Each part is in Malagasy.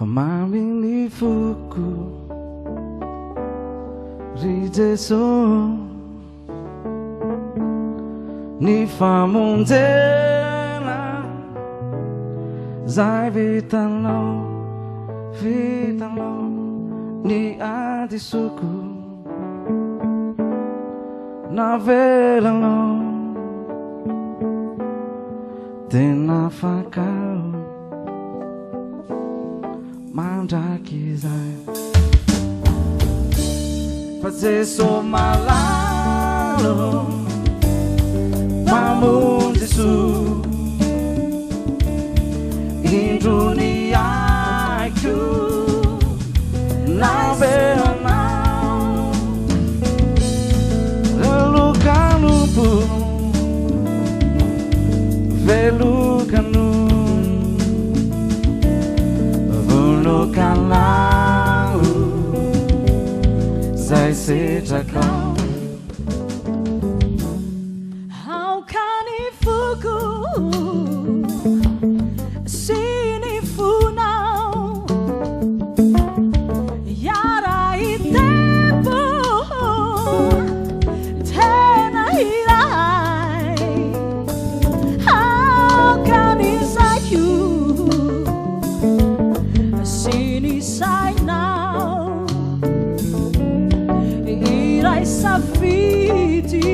Mamy ni foko rijeso ni famondela zai vitalo ni adisuku na velalo tena fakao mandakizai fazer so malalo mamundisu induniaiku na velanau velukanupu velukanu velukanau zai seja kau. How can he foko sini funau yara itepo tena hirai. How can he say you sini sai now irai safiti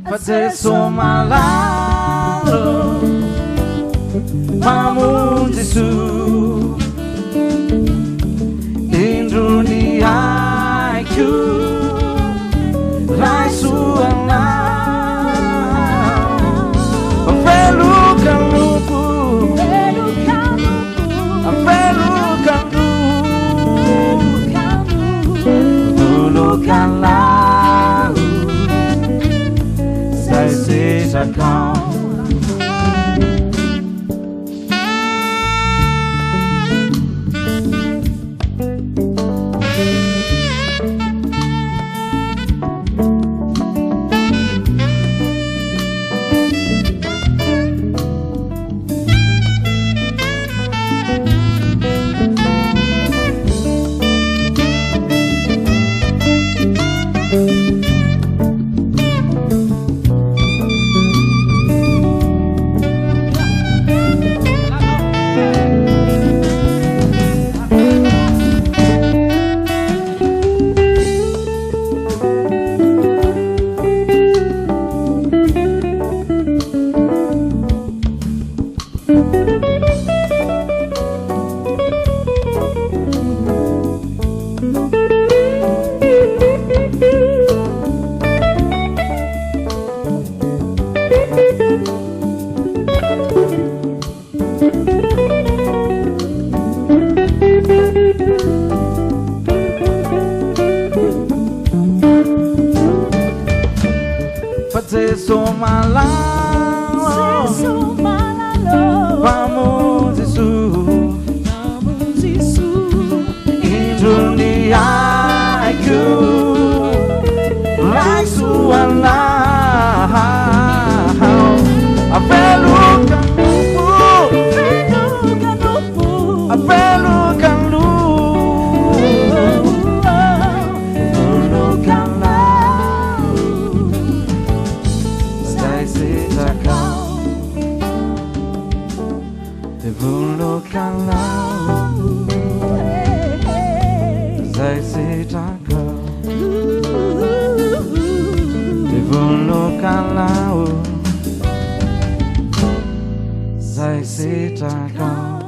fazer so malalo mamundisu induniaiku rai suana velukanupu velukanlau zai seja kau. Fazer so malalo mamundisu induniaiku rai suana zai seja kau. Kalau zai seja kau.